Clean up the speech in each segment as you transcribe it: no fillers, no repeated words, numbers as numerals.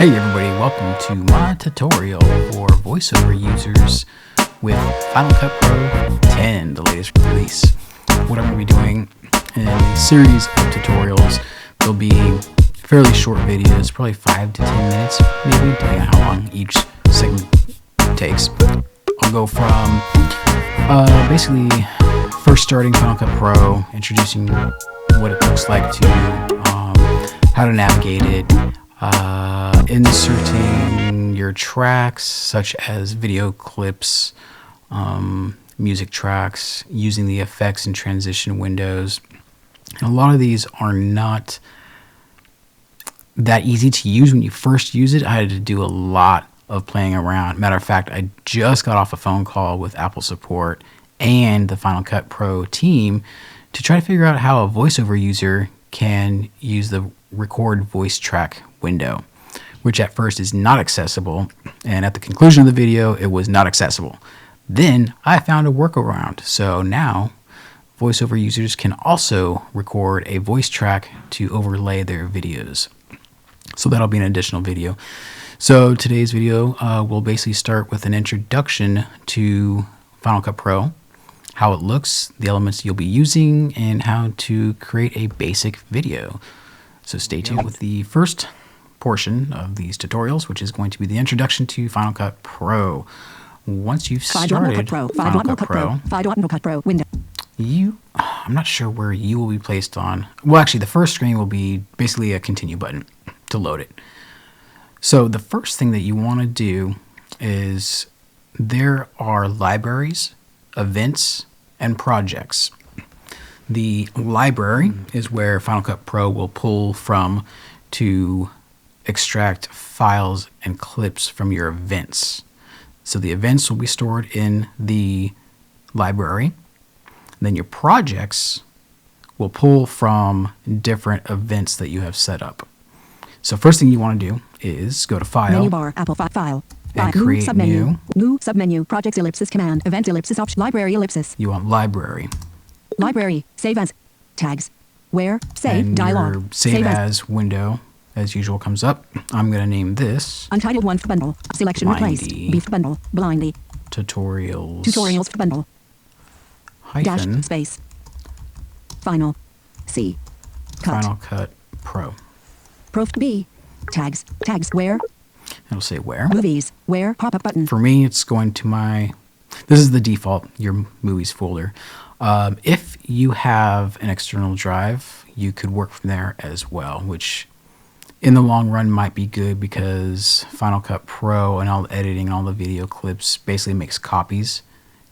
Hey everybody, welcome to my tutorial for voiceover users with Final Cut Pro 10, the latest release. What I'm going to be doing in a series of tutorials, they'll be fairly short videos, probably 5 to 10 minutes, maybe, depending on how long each segment takes. But I'll go from basically first starting Final Cut Pro, introducing what it looks like to how to navigate it, inserting your tracks such as video clips, music tracks, using the effects and transition windows. And a lot of these are not that easy to use when you first use it. I had to do a lot of playing around. Matter of fact, I just got off a phone call with Apple support and the Final Cut Pro team to try to figure out how a voiceover user can use the record voice track window, which at first is not accessible, and at the conclusion of the video it was not accessible. Then I found a workaround, so now voiceover users can also record a voice track to overlay their videos. So that'll be an additional video. So today's video will basically start with an introduction to Final Cut Pro, how it looks, the elements you'll be using, and how to create a basic video. So stay tuned with the first portion of these tutorials, which is going to be the introduction to Final Cut Pro. Once you've started Final Cut Pro window, I'm not sure where you will be placed on. Well, actually, the first screen will be basically a continue button to load it. So the first thing that you want to do is there are libraries, events, and projects. The library is where Final Cut Pro will pull from to extract files and clips from your events. So the events will be stored in the library. Then your projects will pull from different events that you have set up. So first thing you want to do is go to File, menu bar, Apple File, and create new submenu, Projects ellipsis command, Event ellipsis option, Library ellipsis. You want Library. Library, Save As, Tags, Where, Save, And Dialog, your Save As window, as usual, comes up. I'm going to name this Untitled 1 bundle, Selection Replaced, Beef bundle, Blindly, Tutorials bundle, dash, hyphen space, Final, C, Cut, Final Cut Pro. Prof B, Tags, Where, It'll say where. Movies, Where, pop-up button. For me, it's going to this is the default, your movies folder. If you have an external drive, you could work from there as well, which in the long run might be good because Final Cut Pro and all the editing and all the video clips basically makes copies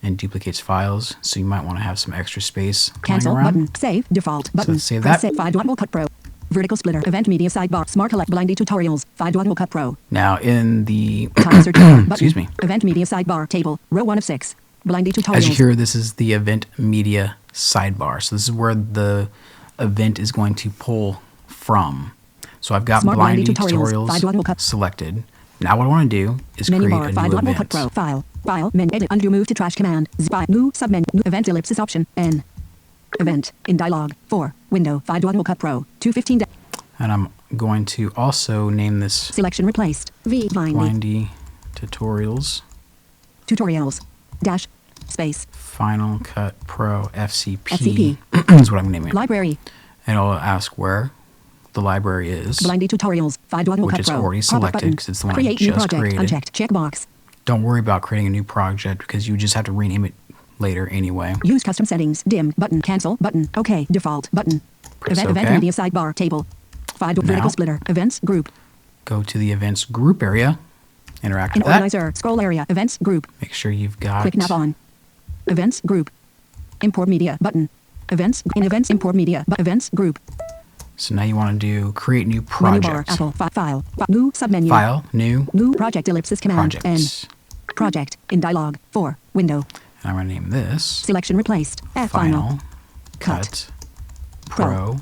and duplicates files, so you might want to have some extra space. Cancel around. button, Save, Default button. So let's save that. Final Cut Pro. Vertical splitter, Event Media Sidebar, Smart Elect, Blindy Tutorials, Final Cut Pro. Now in the excuse me, Event Media Sidebar table, row 1 of 6, Blindy Tutorials. As you hear, this is the Event Media Sidebar. So this is where the event is going to pull from. So I've got Blindy Tutorials selected. Now what I want to do is create a new event. Pro. File, menu, edit, undo, move to trash command, new submenu, new event ellipsis option, N. Event in dialog 4 window Final Cut Pro 215. And I'm going to also name this Selection Replaced Blindy Tutorials dash space Final Cut Pro FCP is what I'm naming it. Library. And it'll ask where the library is, Blindy Tutorials Final which Cut is Pro. already selected because it's the one I just created. Unchecked checkbox. Don't worry about creating a new project because you just have to rename it later anyway. Use custom settings, dim button, cancel button, OK, default button. Event media sidebar table. Vertical splitter, events group. Go to the events group area, interact with that. Organizer, scroll area, events group. Make sure you've got. Click nav on. Events group. Import media button. Events import media events group. So now you want to do create new project. Menu bar, Apple file, new submenu. File, new project ellipsis command. Projects. N. Project in dialog 4 window. And I'm going to name this Selection Replaced. Final Cut Pro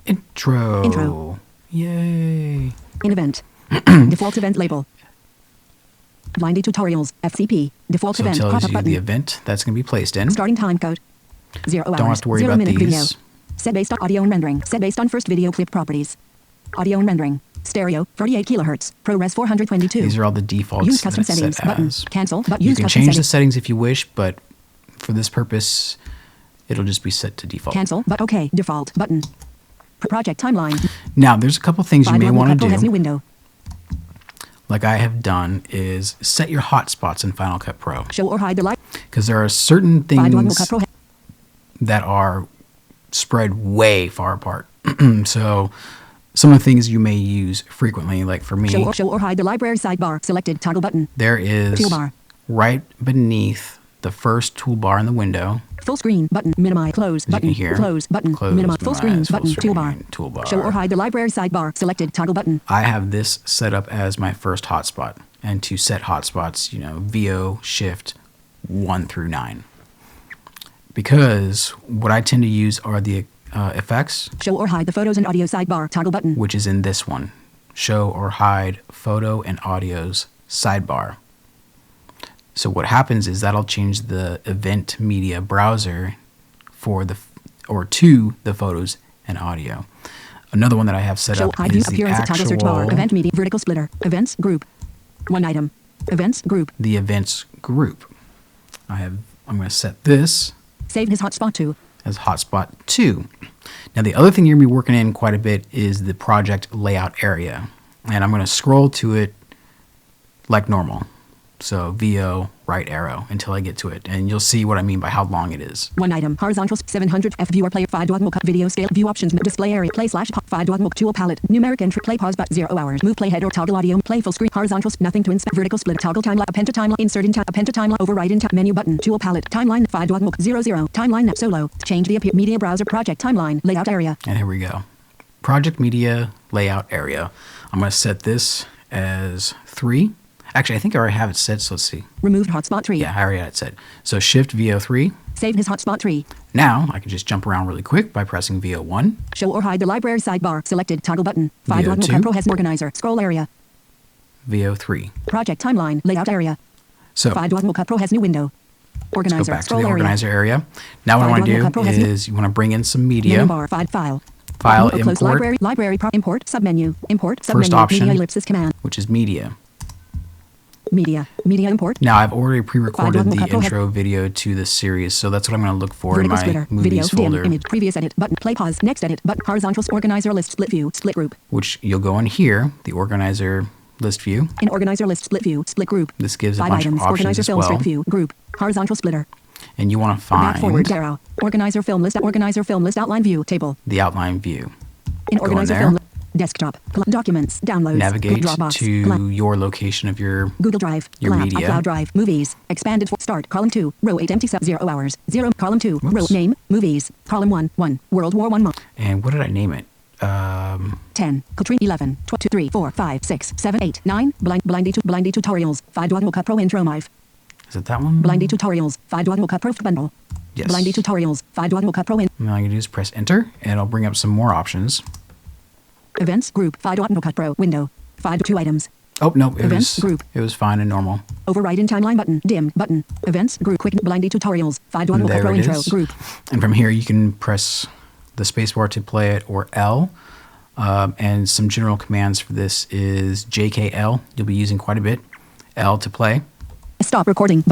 Intro. Yay. In event. Default event label. Blindy Tutorials FCP. Default event. So it tells you the event that's going to be placed in. Starting time code. 0 hours. Don't have to worry about these. Video. Set based on audio and rendering. Set based on first video clip properties. Audio and rendering. Stereo, 48 kilohertz. ProRes 422. These are all the defaults Use that custom it's settings. set Button. as. Cancel. But You use can custom change the settings. settings if you wish, but for this purpose, it'll just be set to default. Cancel. But OK. Default. Button. Project timeline. Now, there's a couple things you may want to Has new do, window. like I have done, is set your hotspots in Final Cut Pro. Show or hide the light. Because there are certain Final things Cut Pro. that are spread way far apart. So some of the things you may use frequently, like for me, Show or hide the library sidebar. Selected toggle button. there is Toolbar. right beneath the first toolbar in the window. Full screen button. Minimize. Close As you button. can hear, Close button. close, Minimize. Full screen minimize, full button. screen, Toolbar. toolbar. Show or hide the library sidebar. Selected toggle button. I have this set up as my first hotspot. And to set hotspots, VO shift 1 through 9. Because what I tend to use are the effects, Show or hide the photos and audio sidebar. Toggle button. which is in this one. Show or hide photo and audio's sidebar. So what happens is that'll change the event media browser to the photos and audio. Another one that I have set Show up hide view is the appearance at toggle search bar. actual Event media. Vertical splitter. Events group. One item. Events group. the events group. I'm going to set this Save his hotspot to. as hotspot 2. Now the other thing you're going to be working in quite a bit is the project layout area. And I'm going to scroll to it like normal. So VO right arrow until I get to it. And you'll see what I mean by how long it is. One item. Horizontal 700 F viewer player 5 dog cut video scale view options display area play slash 5 dog tool palette numeric entry play pause but 0 hours move play head or toggle audio play full screen horizontal nothing to inspect vertical split toggle timeline append to timeline insert in append to timeline override in menu button tool palette timeline 5 dog 0 0 timeline solo change the media browser project timeline layout area. And here we go. Project media layout area. I'm going to set this as 3. Actually, I think I already have it set, so let's see. Removed hotspot 3. Yeah, I already had it set. So Shift VO3. Save his hotspot 3. Now I can just jump around really quick by pressing VO1. Show or hide the library sidebar. Selected toggle button. 5 VO2. dog Pro has organizer. Scroll area. VO3. Project timeline layout area. So 5 dog Pro has new window. let's Organizer. go back to Scroll the area. organizer area. Now what I want File to has do new- is you want to bring in some Menu media. bar 5 file. File Close import, library import submenu import submenu First option. media ellipsis command which is media. media import Now I've already pre-recorded File the Pro has- intro video to the series, so that's what I'm going to look for in vertical my splitter video movies dim folder, image previous edit button play pause next edit button horizontal organizer list split view split group which you'll go in here, the organizer list view. in organizer list split view split group This gives a 5 bunch items of options organizer as film well. split view group horizontal splitter And you want to back forward find arrow organizer film list outline view table the outline view. in Go in organizer there. film desktop documents downloads Navigate Dropbox to your location of your Google Drive, your Cloud, media. iCloud Drive, movies, expanded for start, column 2, row 8 empty 0 hours, 0, column 2, row Whoops. name, movies, column 1, 1, World War 1 month, And what did I name it? 10, Katrina 11, 2, 3, 4, 5, 6, 7, 8, 9, blindy tutorials, 5 dog cut pro intro live, Is it that one? blindy tutorials, 5 dog cut pro bundle, Yes. blindy tutorials, 5 dog cut pro in, And all you do is press enter, and it'll bring up some more options. events, group, 5 dog cut pro, window, 5, 2 items, Oh no, it Events was group. it was fine and normal. override in timeline button, dim button, events, group, quick, blindy tutorials, 5 dog cut There pro it intro, is. group, And from here you can press the spacebar to play it, or L. And some general commands for this is JKL. You'll be using quite a bit. L to play. stop recording,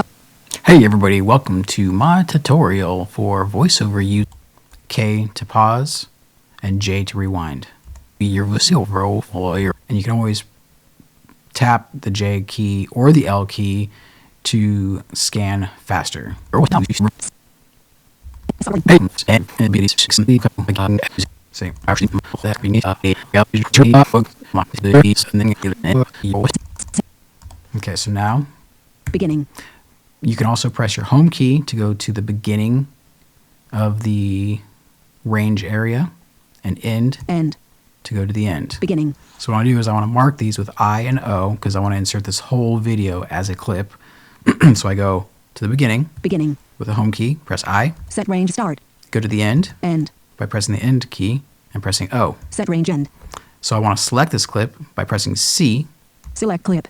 Hey everybody, welcome to my tutorial for voiceover use. K to pause and J to rewind. Your voiceover, and you can always tap the J key or the L key to scan faster. Okay, so now beginning, you can also press your home key to go to the beginning of the range area, and end end, to go to the end. beginning, So what I want to do is I want to mark these with I and O because I want to insert this whole video as a clip. So I go to the beginning beginning, with the home key, press I, set range start, go to the end end, by pressing the end key and pressing O. set range end, So I want to select this clip by pressing C, select clip,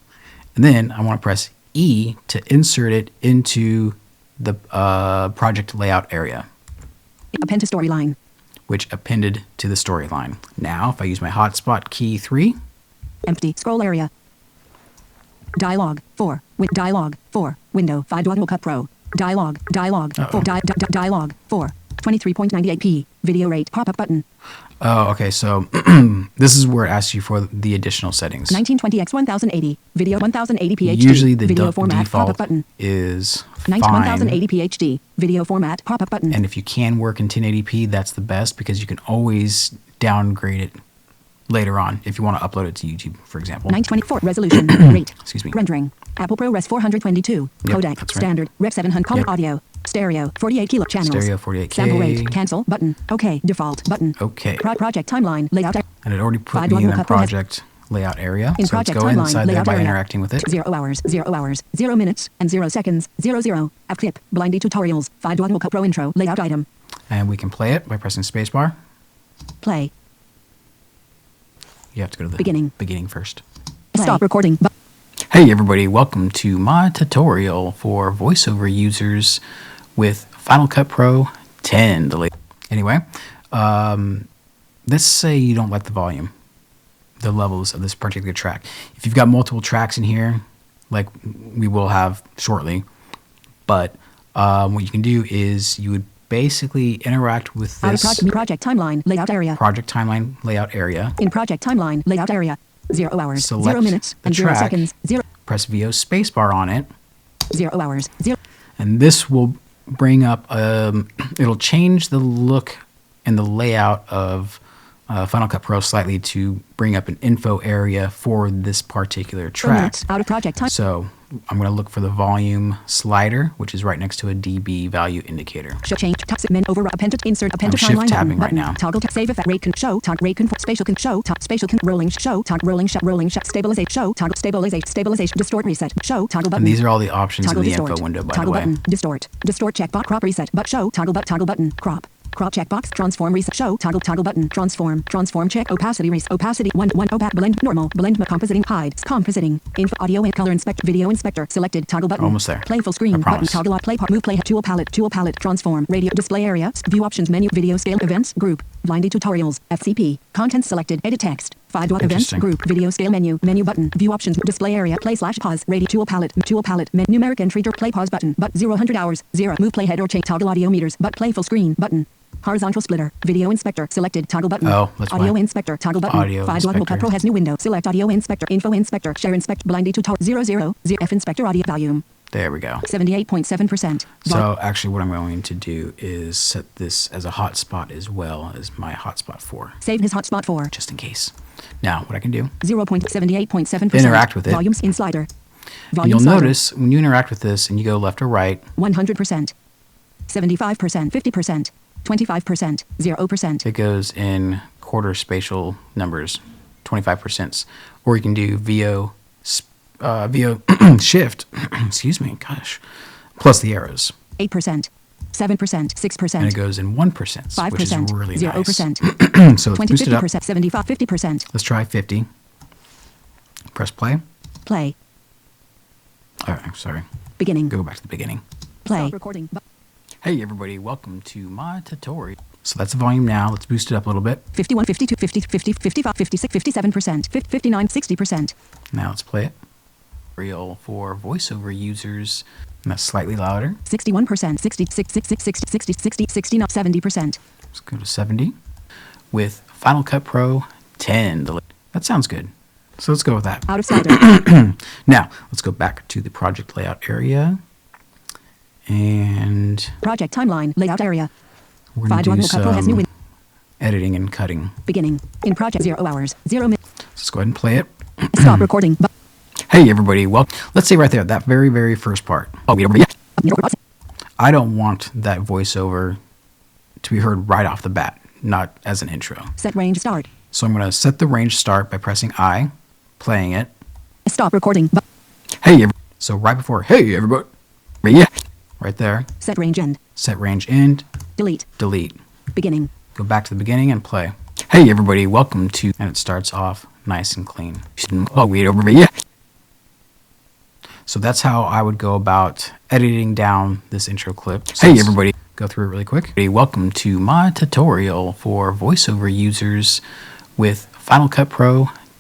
and then I want to press E to insert it into the project layout area, append to storyline, which appended to the storyline. Now, if I use my hotspot key 3, Empty. Scroll area. Dialog 4. Dialog 4. Window 5 Dual Cut Pro. Dialog 4. Dialog 4. 23.98p. Video rate pop-up button. Oh, okay. So this is where it asks you for the additional settings. 1920x1080. Video 1080p HD. Usually the video format default pop-up button. is fine. 1080p HD. Video format pop-up button. And if you can work in 1080p, that's the best because you can always downgrade it later on if you want to upload it to YouTube, for example. 924 resolution rate. Excuse me. Rendering. Apple ProRes 422. Yep, Codec. that's right. Standard. Rec 700. Color Yep. audio. Stereo. 48 kilo channels. Stereo 48K. Sample rate. Cancel button. Okay. Default button. Okay. Project timeline. Layout. And it already put 5 me in Dual the Cut Pro has- project layout area. In So let's project go timeline, inside there layout by area. interacting with it. 0 hours, 0 minutes, and 0 seconds, 0. App clip, blindy tutorials, 5 Dual Cut Pro intro, layout item, And we can play it by pressing spacebar. play, You have to go to the Beginning. first. stop recording, Hey everybody, welcome to my tutorial for voiceover users with Final Cut Pro 10. Anyway, let's say you don't like the volume, the levels of this particular track. If you've got multiple tracks in here, like we will have shortly, but what you can do is you would basically interact with out of this project timeline, layout area, project timeline layout area. in project timeline, layout area, 0 hours, Select 0 minutes, the and 0 track. seconds, 0 Press VO spacebar on it, 0 hours, 0 and this will bring up, it'll change the look and the layout of Final Cut Pro slightly to bring up an info area for this particular track. minutes, out of project time, So I'm going to look for the volume slider, which is right next to a dB value indicator. show change, text men over, append insert, append I'm to shift timeline tabbing right button, now. toggle save effect, rate can show, rate can spatial can show, spatial can rolling show, rolling stabilization, show, toggle stabilization, distort reset, show, toggle button. And these are all the options Toggle in the distort. info window, by the Toggle way. button. Distort checkbox. Crop reset. But show. Toggle button. Crop checkbox. Transform reset. Show. Toggle button. Transform check. Opacity reset. Opacity 1 opaque. Blend normal. Blend compositing. Hide. Compositing. Info audio and color inspector. Video inspector. Selected. Toggle button. Almost there. Play full I screen. Button. promise. Toggle play part. Move play. Tool palette. Transform. Radio display area. View options menu. Video scale. Events. Group. Blindy tutorials. FCP. Content selected. Edit text. 5 events. Interesting. Group. Video scale menu. Menu button. View options. Display area. Play/pause. Radio tool palette. Numeric entry. Play pause button. But 0 100 hours. 0. Move play head or change. Toggle audio meters. But play full screen button. Horizontal splitter. Video inspector. Selected. Toggle button. Oh, that's audio why. inspector. Toggle button. Audio 5 Dual Cut inspector. Pro has new window. Select audio inspector. Info inspector. Share inspect. Blindy tutorial. 0 F inspector audio volume. There we go. 78.7%. So actually what I'm going to do is set this as a hotspot as well as my hotspot 4, Save his hotspot for just in case. Now, what I can do, 0.78.7%. Interact with it. Volumes in slider. and Volume you'll slider. notice when you interact with this and you go left or right, 100%. 75%. 50%. 25%. 0%. it goes in quarter spatial numbers, 25%. Or you can do VO shift, excuse me, gosh, plus the arrows. 8%. 7%. 6%. And it goes in 1%, 5%. which is really 0%. nice. So let's 20, boost it up. 50%. 75. 50%. Let's try 50. Press play. Play. Oh, I'm sorry. Beginning. Go back to the beginning. Play. Recording. Hey everybody, welcome to my tutorial. So that's the volume now. Let's boost it up a little bit. 51, 52, 50, 50, 55, 56, 57%, 59, 60%. Now let's play it. Real for voiceover users. And that's slightly louder. 61%, 66, 60, 69, 70%. Let's go to 70 with Final Cut Pro 10. That sounds good. So let's go with that. Out of slider. Now, let's go back to the project layout area. And Project timeline. Layout area. we're going 5 to do Dual Cut Pro has new some window. editing and cutting. Beginning. In project 0 hours. 0 minutes. Let's go ahead and play it. Stop recording. Hey everybody, well, let's say right there, that very first part. Oh, I don't want that voiceover to be heard right off the bat, not as an intro. Set range start. So I'm going to set the range start by pressing I, playing it. Stop recording. Hey, so right before, hey everybody, yeah, right there. Set range end. Set range end, Delete. delete. Beginning. Go back to the beginning and play. Hey everybody, welcome to, and it starts off nice and clean. Oh, wait over here. So that's how I would go about editing down this intro clip. So hey everybody, go through it really quick. Hey, welcome to my tutorial for voiceover users with Final Cut Pro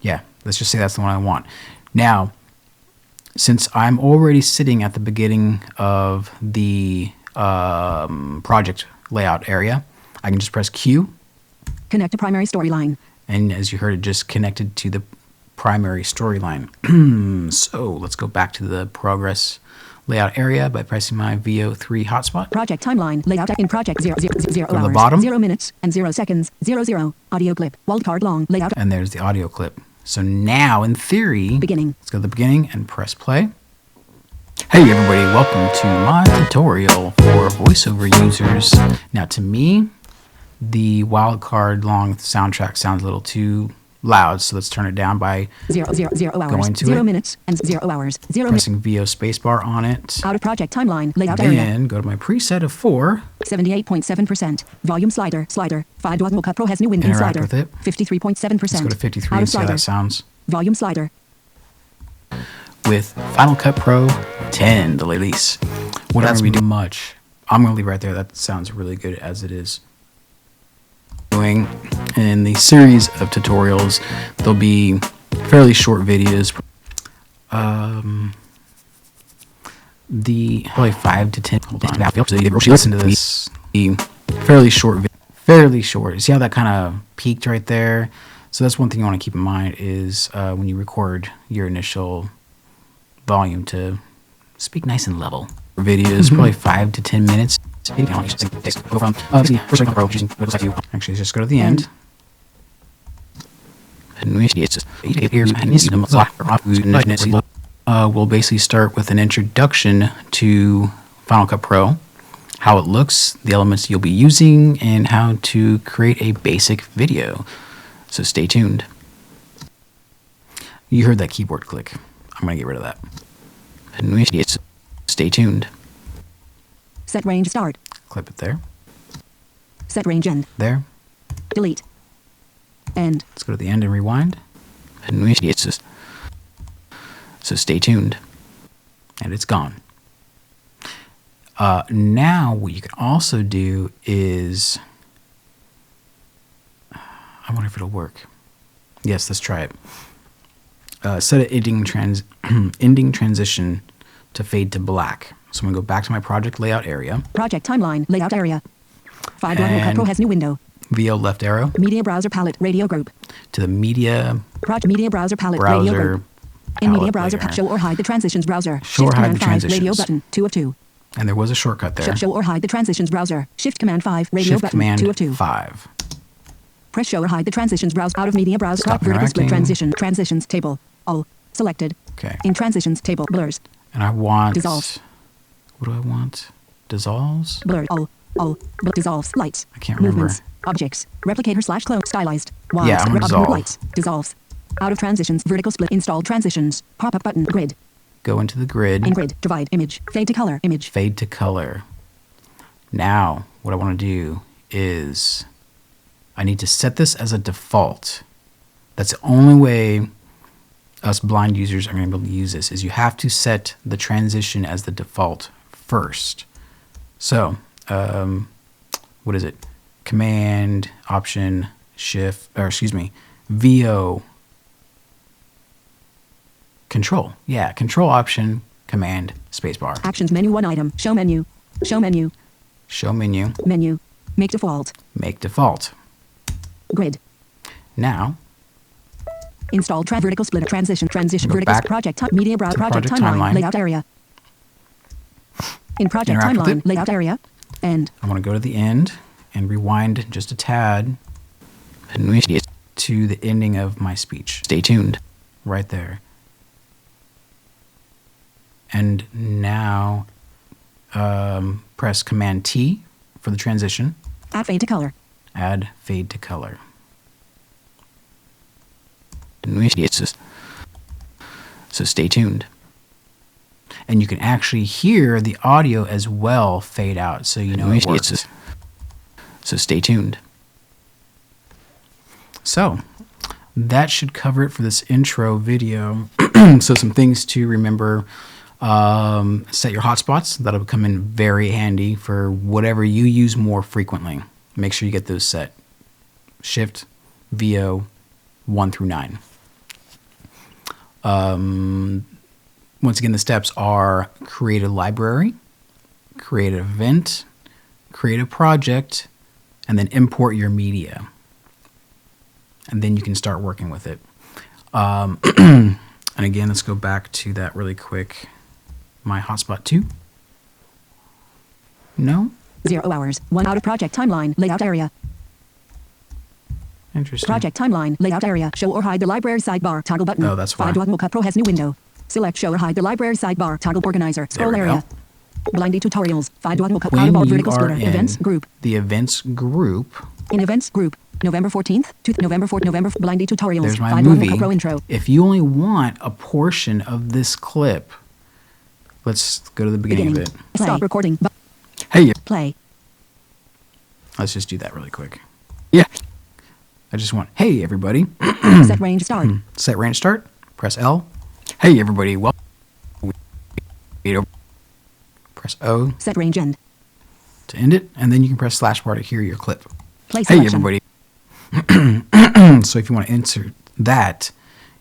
Yeah, let's just say that's the one I want. Now, since I'm already sitting at the beginning of the project layout area, I can just press Q. Connect to primary storyline. And as you heard, it just connected to the primary storyline. So let's go back to the progress layout area by pressing my VO3 hotspot. Project timeline. Layout in project 0, 0, 0 Go to hours. the bottom. 0 minutes and 0 seconds. 0, 0. Audio clip. Wildcard long. Layout. And there's the audio clip. So now, in theory, Beginning. Let's go to the beginning and press play. Hey everybody, welcome to my tutorial for voiceover users. Now to me, the wildcard long soundtrack sounds a little too loud, so let's turn it down by 0, 0, 0 hours. going to 0 it, minutes and 0 hours. 0 minutes. pressing VO spacebar on it. Out of project timeline. Layout area. Then go to my preset of 4. 78.7%. Volume slider. Slider. 5.1 Cut Pro has new window Interact slider. with it. 53.7%. Let's go to 53 Out and of see how slider. that sounds. Volume slider. With Final Cut Pro 10, the release. What else we do much? I'm going to leave right there. That sounds really good as it is. Doing in the series of tutorials, there'll be fairly short videos. The probably 5 to 10. Hold on. So you listen to this. The fairly short. See how that kind of peaked right there? So that's one thing you want to keep in mind is when you record your initial volume to speak nice and level. Videos probably 5 to 10 minutes. Actually, just go to the end. We'll basically start with an introduction to Final Cut Pro, how it looks, the elements you'll be using, and how to create a basic video. So stay tuned. You heard that keyboard click. I'm going to get rid of that. Stay tuned. Set range start. Clip it there. Set range end. There. Delete. End. Let's go to the end and rewind. So stay tuned. And it's gone. Now what you can also do is, I wonder if it'll work. Yes, let's try it. Set an ending transition to fade to black. So I'm going to go back to my project layout area. Project timeline. Layout area. 5.1 Cut Pro has new window. VO left arrow. Media browser palette. Radio group. To the media Media browser palette. Radio browser. group. In media palette browser, there. show or hide the transitions browser. Show or Shift hide command the 5. transitions. Radio button. 2 of 2. And there was a shortcut there. Show or hide the transitions browser. Shift command 5. Radio Shift button. command 2 of 2. 5. Press show or hide the transitions browser. Out of media browser. Stop Vertical split interacting. transition. Transitions table. All. Selected. Okay. In transitions table. Blurs. And I want... Dissolves. What do I want? Dissolves? Blur. All. Dissolves. Lights. I can't remember. Movements. Objects. Replicator / clone. Stylized. Walls. Yeah, I'm gonna dissolve. Lights. Dissolves. Out of transitions. Vertical split. Installed transitions. Pop-up button. Grid. Go into the grid. In grid. Divide. Image. Fade to color. Image. Fade to color. Now, what I want to do is I need to set this as a default. That's the only way us blind users are going to be able to use this, is you have to set the transition as the default first. So, what is it? Command, Option, Shift, or excuse me, VO, Control. Yeah, Control, Option, Command, Spacebar. Actions menu 1 item. Show menu. Show menu. Show menu. Menu. Make default. Make default. Grid. Now, Install vertical split transition Go vertical back project media to project project timeline timeline. layout area. In project Interact with timeline it. layout area. End. I want to go to the end and rewind just a tad to the ending of my speech. Stay tuned. Right there. And now press Command T for the transition. Add fade to color. Add fade to color. So stay tuned. And you can actually hear the audio as well fade out, so you know it works. So stay tuned. So that should cover it for this intro video. So some things to remember. Set your hotspots. That'll come in very handy for whatever you use more frequently. Make sure you get those set. Shift, VO, 1 through 9. Once again, the steps are create a library, create an event, create a project, and then import your media. And then you can start working with it. And again, let's go back to that really quick. My hotspot 2. No? 0 hours. 1 out of project timeline. Layout area. Interesting. Project timeline. Layout area. Show or hide the library sidebar. Toggle button. Oh, that's why. FireDog Cut Pro has new window. Select show or hide the library sidebar. Toggle organizer. Scroll There we area. Blindy tutorials. FireDog Cut When Pro you vertical are splitter. in Events group. the events group, In events group. November 14th to November 4th. November Blindy tutorials. there's my FireDog movie. Cut Pro intro. If you only want a portion of this clip, let's go to the beginning of it. Stop recording. Hey, Play. let's just do that really quick. Yeah. I just want, hey, everybody. Set range start. Set range start. Press L. Hey, everybody. Welcome. Press O Set range end. to end it. And then you can press slash bar to hear your clip. Play Hey, selection. everybody. So if you want to insert that,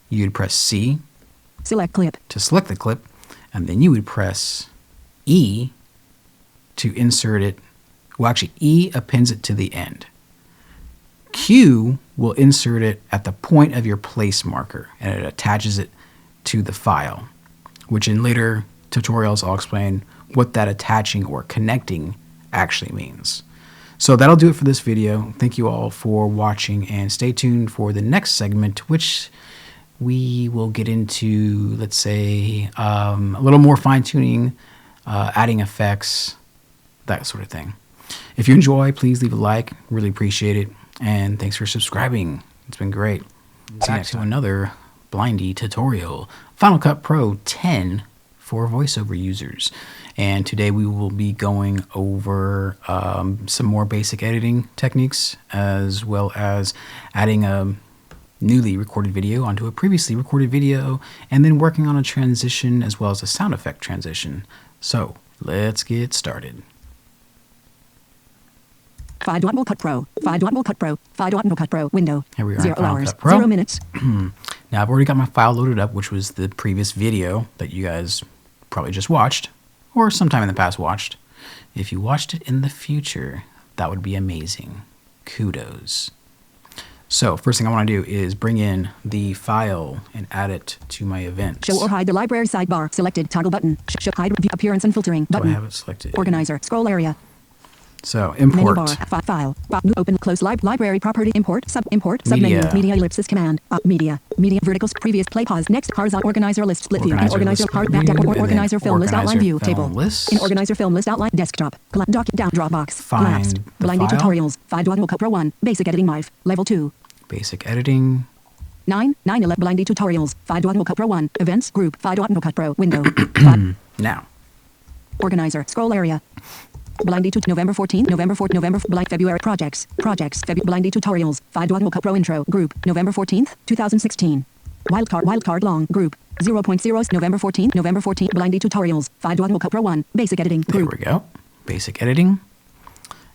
you'd press C Select clip. to select the clip. And then you would press E to insert it. Well, actually, E appends it to the end. Q will insert it at the point of your place marker, and it attaches it to the file, which in later tutorials I'll explain what that attaching or connecting actually means. So that'll do it for this video. Thank you all for watching, and stay tuned for the next segment, which we will get into, let's say, a little more fine-tuning, adding effects, that sort of thing. If you enjoy, please leave a like. Really appreciate it. And thanks for subscribing. It's been great. Back to another Blindy tutorial. Final Cut Pro 10 for voiceover users. And today we will be going over some more basic editing techniques, as well as adding a newly recorded video onto a previously recorded video, and then working on a transition as well as a sound effect transition. So let's get started. FireDog Cut Pro. FireDog Cut Pro. FireDog Cut Pro window. Here we are in 0 Final hours. Cut Pro. 0 minutes. Now I've already got my file loaded up, which was the previous video that you guys probably just watched, or sometime in the past watched. If you watched it in the future, that would be amazing. Kudos. So first thing I want to do is bring in the file and add it to my events. Show or hide the library sidebar. Selected. Toggle button. Show hide view appearance and filtering Do I button. have it selected? Organizer. Scroll area. So Menu import. bar. File. Open. Close. Library property. Import. Import. Media. Submenu. Media ellipsis command. Media. Media verticals. Previous play pause. Next. Horizontal organizer list. Split view. Organizer list, split view, and then Organizer film list outline organizer view. film Table. list. In organizer film list outline. Desktop. Doc down. Dropbox. Find Collapsed. the Blindy file. tutorials. FireDog Cut Pro 1. Basic editing live. Level 2. Basic editing. 911 Blindy tutorials. FireDog Cut Pro 1. Events group. FireDog Cut Pro window. Now. Organizer. Scroll area. Blindy to November 14th, November 4th, November February projects, Blindy tutorials, FireDog Cut Pro intro group, November 14th, 2016. Wildcard long group, 0.0 November 14th, Blindy tutorials, FireDog Cut Pro 1, basic editing There group. we go. Basic editing.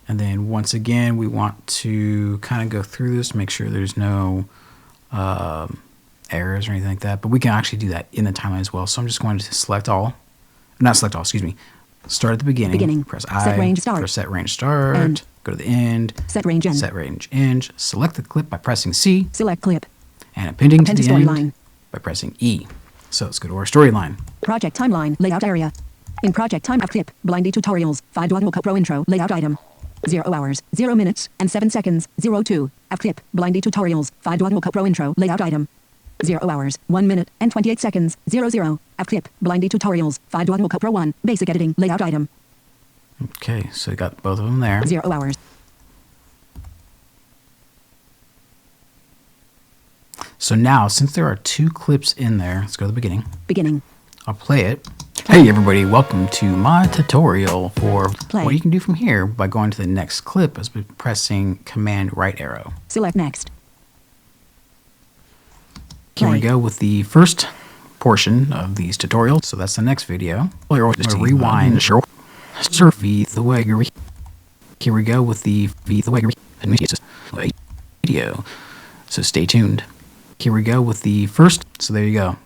And then once again, we want to kind of go through this, make sure there's no errors or anything like that. But we can actually do that in the timeline as well. So I'm just going to select all. Not select all, excuse me. Start at the beginning. Press I. Set range start. Press set range start. End. Go to the end. Set range end. Set range end. Select the clip by pressing C. Select clip. And appending to Append the to end storyline. by pressing E. So let's go to our storyline. Project timeline layout area. In project time clip, Blindy tutorials, FireDog Cut Pro intro layout item. 0 hours, 0 minutes, and 7 seconds, 02. Clip, Blindy tutorials, FireDog Cut Pro intro layout item. 0 hours, 1 minute, and 28 seconds, 00. Clip, Blindy tutorials, FireDog Cut Pro 1, basic editing layout item. Okay, so we got both of them there. 0 hours. So now, since there are 2 clips in there, let's go to the beginning. Beginning. I'll play it. Hey everybody, welcome to my tutorial for Play. what you can do from here by going to the next clip as by pressing Command right arrow. Select next. Here we Play. go with the first portion of these tutorials. So that's the next video. Rewind. Surf the way. Here we go with the video. So stay tuned. Here we go with the first. So there you go.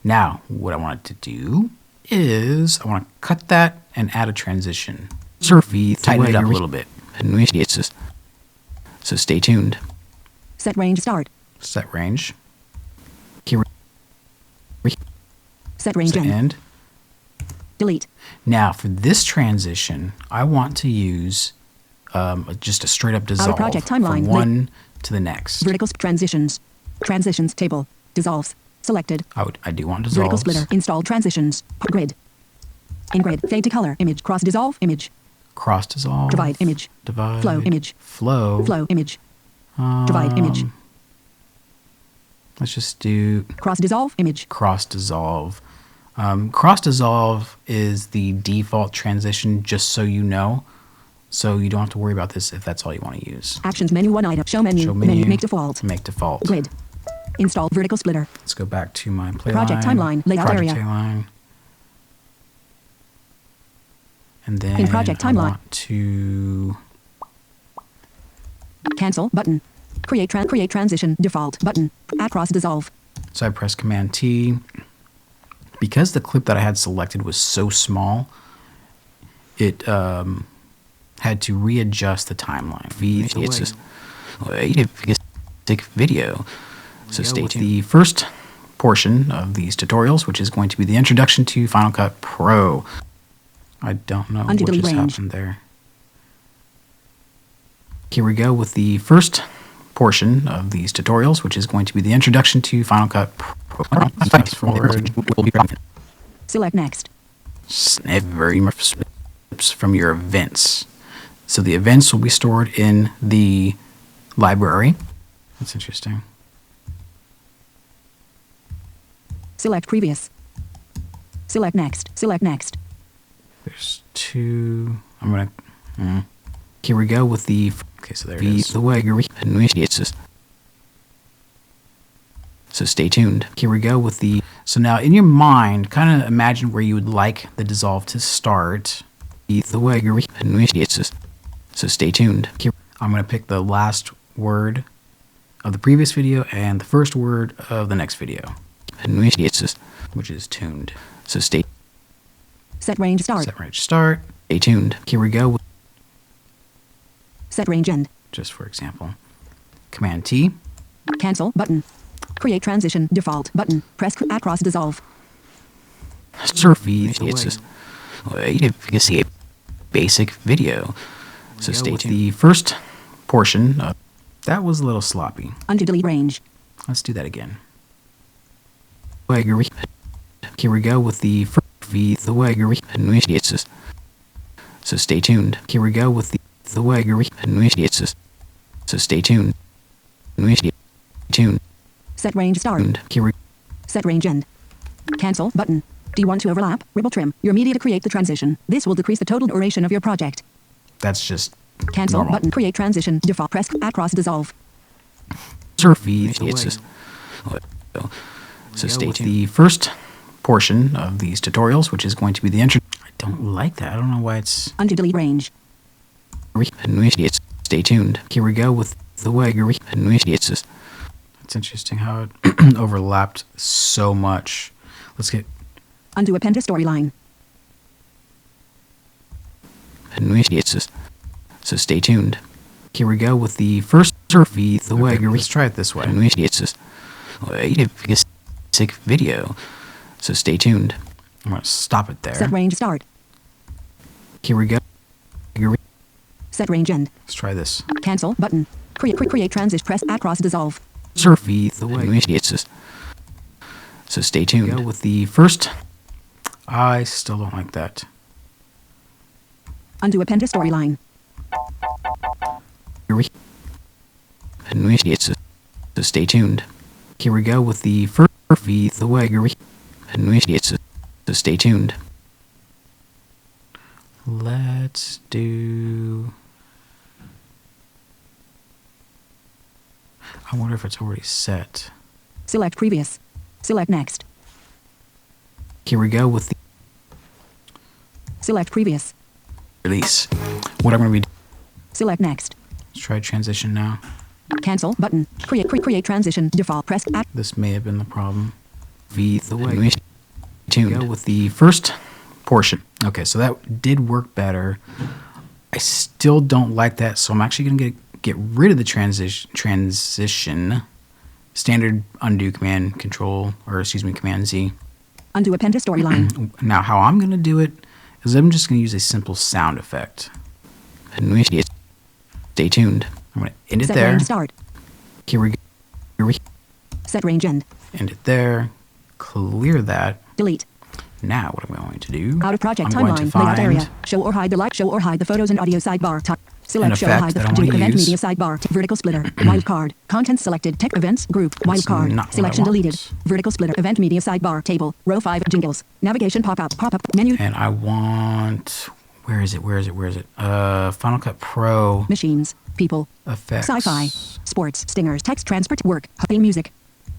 Now, what I want it to do is I want to cut that and add a transition. Tighten it up a little bit. So stay tuned. Set range start. Set range. Set range end. End. Delete. Now, for this transition, I want to use just a straight up dissolve project timeline. from one to the next. Vertical transitions. Transitions table. Dissolves. Selected. I do want Vertical dissolves. splitter. Install transitions. Grid. In grid. Fade to color. Image. Cross dissolve. Image. Cross dissolve. Divide. Image. Divide. Flow. Image. Flow. Flow. Image. Divide. Image. Let's just do Cross dissolve. Image. cross dissolve. Cross dissolve is the default transition, just so you know. So you don't have to worry about this if that's all you want to use. Actions menu. One item. Show menu. Show menu. Make default. Make default. Grid. Install vertical splitter. Let's go back to my play Project line. timeline, layout Project area. timeline. And then In project I timeline. want to Cancel button. Create transition default button. Add cross dissolve. So I press Command T. Because the clip that I had selected was so small, it had to readjust the timeline. It's just video. So stay tuned. The first portion of these tutorials, which is going to be the introduction to Final Cut Pro. I don't know Undo what delete just range. happened there. Here we go with the first portion of these tutorials, which is going to be the introduction to Final Cut Pro. Fast forward. Select next. From your events. So the events will be stored in the library. That's interesting. Select previous. Select next. Select next. There's two. I'm gonna. Here we go with the. Okay, so there it is. The way it's just. So stay tuned. Here we go with the. So now in your mind, kind of imagine where you would like the dissolve to start. The way it's just. So stay tuned. Here, I'm gonna pick the last word of the previous video and the first word of the next video. Which is tuned. So stay. Set range start. Set range start. Stay tuned. Here we go. Set range end. Just for example. Command T. Cancel button. Create transition default button. Press add cross dissolve. It's just. You can see a basic video. So stay tuned. The first portion. That was a little sloppy. Undo delete range. Let's do that again. Here we go with the first. It's just. So stay tuned. Here we go with the it's just. So stay tuned. Tuned. Set range start. Here we. Set range end. Cancel button. Do you want to overlap? Ripple trim your media to create the transition. This will decrease the total duration of your project. That's just. Cancel normal. button. Create transition default. Press add cross dissolve. It's just. So stay tuned. The first portion of these tutorials, which is going to be the intro. I don't like that. I don't know why it's. Undo delete range. Stay tuned. Here we go with the way it's just. It's interesting how it overlapped so much. Let's get. Undo append to storyline. It's just. So stay tuned. Here we go with the first the way. Let's try it this way. It's just. Basic video. So stay tuned. I'm gonna stop it there. Set range start. Here we go. Set range end. Let's try this. Cancel button. Create transition. Press add cross dissolve. The way it's just. So stay tuned. Go with the first. I still don't like that. Undo append to storyline. It's just. So stay tuned. Here we go with the first. The way it's just. So stay tuned. Let's do. I wonder if it's already set. Select previous. Select next. Here we go with the Select previous. release. What I'm going to be. Select next. Let's try transition now. Cancel button. Create transition default. Press add. This may have been the problem. the way. Go with the first portion. Okay, so that did work better. I still don't like that, so I'm actually going to get rid of the transition. Standard undo command command Z. Undo append to storyline. Now, how I'm going to do it is I'm just going to use a simple sound effect. Stay tuned. I'm going to end it Set there. range start. Here we go. Set range end. End it there. Clear that. Delete. Now, what am I going to do? Out of project I'm going timeline. to Layout find area. Show or hide the photos and audio sidebar. Select show or hide the that I wanna event use. media sidebar. Vertical splitter. Wildcard. Content selected. Tech events group. Wildcard. not what I Selection want. deleted. Vertical splitter. Event media sidebar. Table. Row 5. Jingles. Navigation pop up. Menu. And I want... Where is it? Final Cut Pro. Machines. People. Effects. Sci-fi. Sports. Stingers. Text transport. Work. Theme music.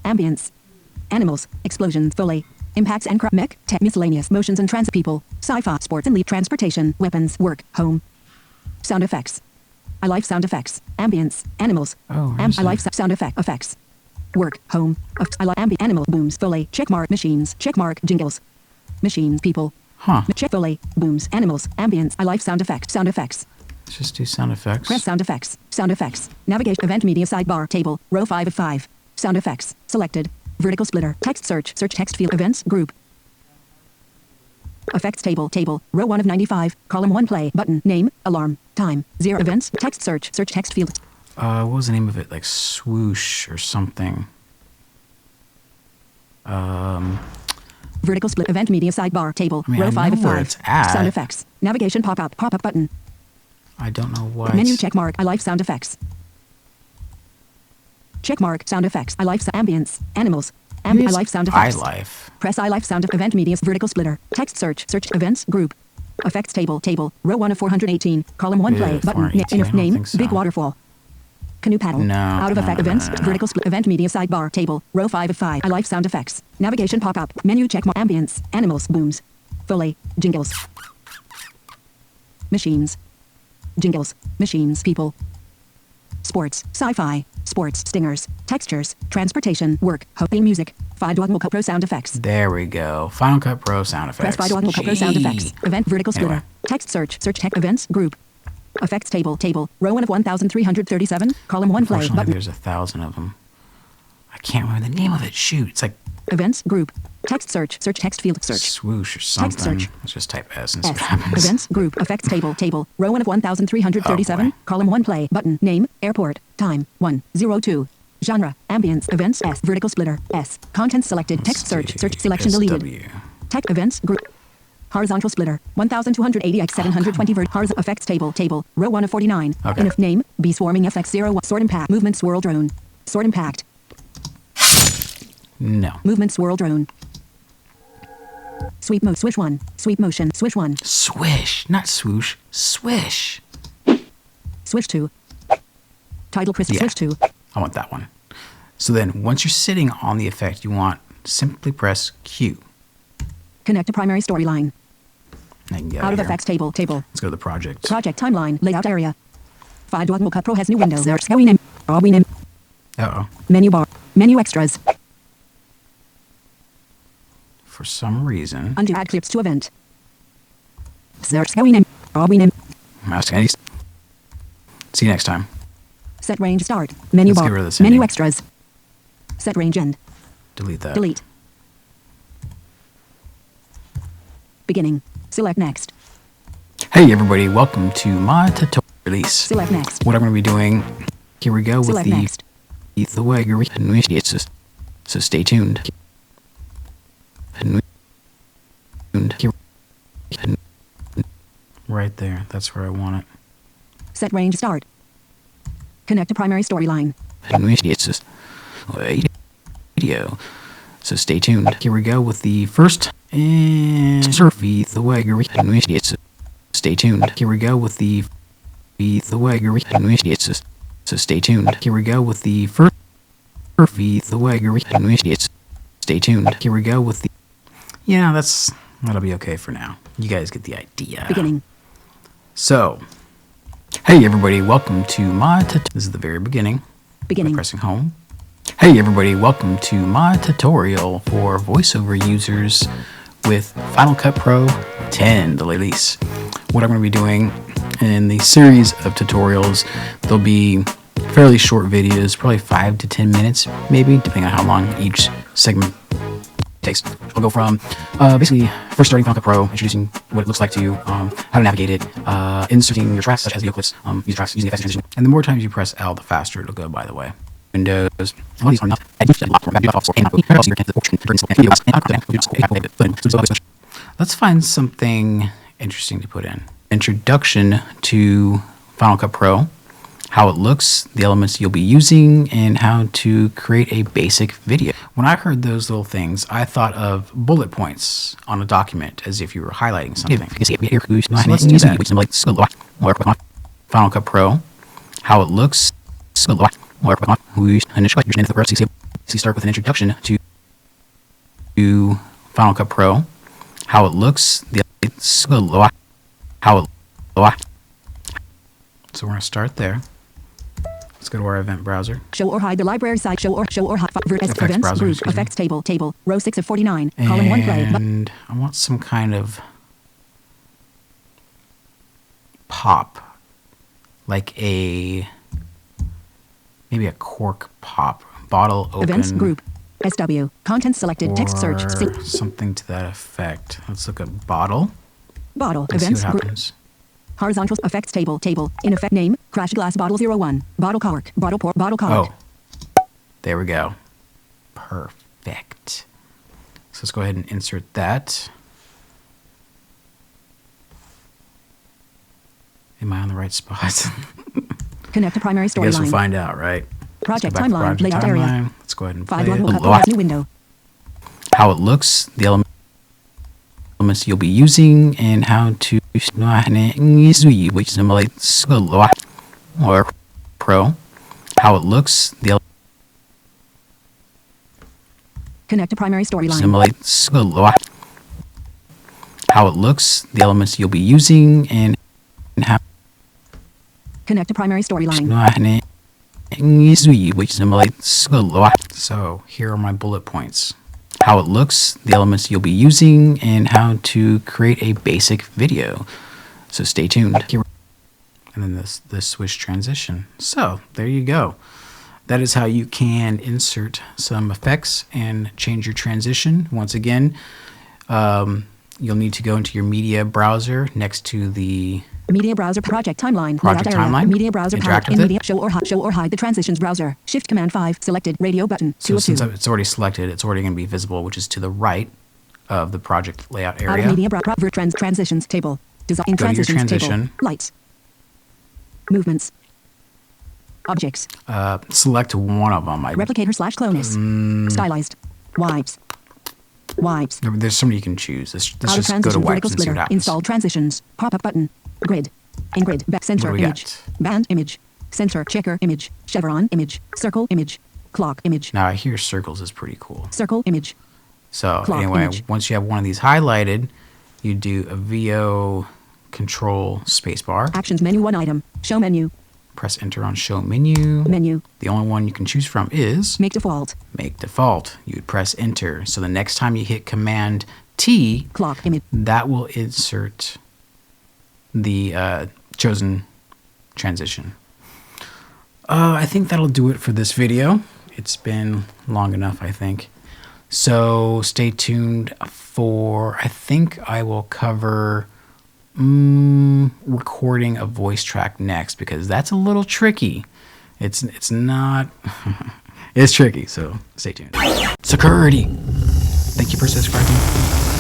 Ambience. Animals. Explosions. Foley. Impacts and mech. Tech. Miscellaneous. Motions and trans. People. Sci-fi. Sports and lead. Transportation. Weapons. Work. Home. Sound effects. I like sound effects. Ambience. Animals. Oh, I like sound effects. Work. Home. I like animal. Booms. Foley. Checkmark. Machines. Checkmark. Jingles. Machines. People. Huh. Check Foley. Booms. Animals. Ambience. I like sound effects. Sound effects. Let's just do sound effects. Press sound effects. Sound effects. Navigation. Event media sidebar. Table. Row 5 of 5. Sound effects. Selected. Vertical splitter. Text search. Search text field. Events. Group. Effects table. Table. Row 1 of 95. Column 1 play. Button. Name. Alarm. Time. 0. Events. Text search. Search text field. What was the name of it? Like swoosh or something. Vertical split. Event media sidebar. Table. I mean, Row I 5 of know where 5. it's at. Sound effects. Navigation pop up. Pop up button. I don't know why. Menu check mark. I like sound effects. Check mark. Sound effects. I like ambience. Animals. I like sound effects. iLife. Press I like sound of event media. Vertical splitter. Text search. Search events group. Effects table. Table. Row 1 of 418. Column 1 play. Button. 418, I don't Name. think so. Big waterfall. Canoe paddle. No, Out of no, effect no, events. no, no. Vertical split. Event media sidebar. Table. Row 5 of 5. I like sound effects. Navigation pop up. Menu check mark. Ambience. Animals. Booms. Foley. Jingles. Machines. Jingles. Machines. People. Sports. Sci-fi. Sports. Stingers. Textures. Transportation. Work. Theme music. Final Cut Pro sound effects. There we go. Final Cut Pro sound effects. Press Final Cut Pro sound Gee. effects. Event vertical splitter. Anyway. Text search. Search tech events group. Effects table. Table. Row 1 of 1337. Column 1 play. Unfortunately, Button. there's 1,000 of them. I can't remember the name of it. Shoot. It's like Events group. Text search. Search text field. Search. swoosh or something. search. Let's just type S and see what S. happens. Events group. Effects table. Table. Row 1 of 1337. Oh, boy. Column 1 play. Button. Name. Airport. Time. 102. Genre. Ambience. Events. S. Vertical splitter. S. Content selected. Text search. Search selection deleted. SW. Tech events group. Horizontal splitter. 1280 x 720 horizontal effects table. Table. Row 1 of 49. Okay. Inf name. B swarming FX01. Sword impact. Movement swirl drone. Sword impact. No. Movement swirl drone. Sweep mode. Swish 1. Sweep motion. Swish 1. Swish. Not swoosh. Swish. Swish 2. Tidal crystal. Yeah. Swish 2. I want that one. So then, once you're sitting on the effect, you want simply press Q. Connect to primary storyline. I can get Out of here. effects table. Table. Let's go to the project. Project timeline. Layout area. Final Cut Pro has new window. Search. Name. Uh-oh. Menu bar. Menu extras. For some reason, Undo add clips to event. Search. Name. I'm asking any... See you next time. Set range start. Menu Let's bar. get rid of this Menu ending. extras. Set range end. Delete that. Delete. Beginning. Select next. Hey everybody, welcome to my tutorial release. Select next. What I'm going to be doing, here we go with Select the next. the way you're initiates. So stay tuned. Right there, that's where I want it. Set range start. Connect to primary storyline. Initiates video. So stay tuned. Here we go with the first and survey the way you're initiates. Stay tuned. Here we go with the way you're initiates. So stay tuned. Here we go with the first survey the way you're initiates. Stay tuned. Here we go with the that'll be okay for now. You guys get the idea. Beginning. So, hey everybody, welcome to my tutorial. This is the very beginning. By Beginning. pressing home. Hey everybody, welcome to my tutorial for voiceover users with Final Cut Pro 10, the release. What I'm going to be doing in the series of tutorials, there'll be fairly short videos, probably 5 to 10 minutes, maybe, depending on how long each segment takes. I'll go from basically first starting Final Cut Pro, introducing what it looks like to you, how to navigate it, inserting your tracks such as video clips, use tracks using the effects transition. And the more times you press L, the faster it'll go, by the way. Windows. Let's find something interesting to put in. Introduction to Final Cut Pro, how it looks, the elements you'll be using, and how to create a basic video. When I heard those little things, I thought of bullet points on a document as if you were highlighting something. So let's do that. Final Cut Pro, how it looks. Start with an introduction to Final Cut Pro, how it looks, so we're going to start there. Let's go to our event browser. Show or hide the library site. Show or hide events browser, group effects table row 6 of 49 column 1 play. And I want some kind of pop, like maybe a cork pop, bottle open. Events group SW content selected text search something to that effect. Let's look at bottle. Bottle Let's events see what group. happens. Horizontal effects table in effect name crash glass bottle 01 bottle cork bottle pour bottle cork. Oh, there we go. Perfect. So let's go ahead and insert that. Am I on the right spot? Connect to primary I guess we'll storyline. find out, right? Project Let's go back to timeline layout area. timeline. Let's go ahead and play 5 it. will cut new window. How it looks, the elements you'll be using, and how to or Pro. How it looks, the Connect to primary storyline. how it looks, the elements you'll be using, and how Connect to primary storyline. So here are my bullet points. How it looks, the elements you'll be using, and how to create a basic video. So stay tuned. And then the switch transition. So there you go. That is how you can insert some effects and change your transition. Once again, you'll need to go into your media browser next to the Media browser project timeline. Project layout area. timeline. Media browser Interact in with it. media show or hide the transitions browser. Shift command 5 selected radio button 2 So of 2. since it's already selected, it's already going to be visible, which is to the right of the project layout Out of area. media transitions table. Design in Go to your transitions transition. table. Lights. Movements. Objects. Select one of them. Replicator / clonus. Stylized. Wipes. There's so many you can choose. Let's Out of just go to transition vertical wipes and see splitter. what happens. Install transitions. Pop-up button. Grid. In grid. Back center What do we image. got? Band image. Center checker image. Chevron image. Circle image. Clock image. Now I hear circles is pretty cool. Circle image. So Clock anyway, image. once you have one of these highlighted, you do a VO control spacebar. Actions menu 1 item. Show menu. Press enter on show menu. Menu. The only one you can choose from is Make default. make default. You would press enter. So the next time you hit command T, Clock image. that will insert the chosen transition. I think that'll do it for this video. It's been long enough, I think. So stay tuned for, I think I will cover recording a voice track next, because that's a little tricky. It's not, it's tricky, so stay tuned. Security! Thank you for subscribing.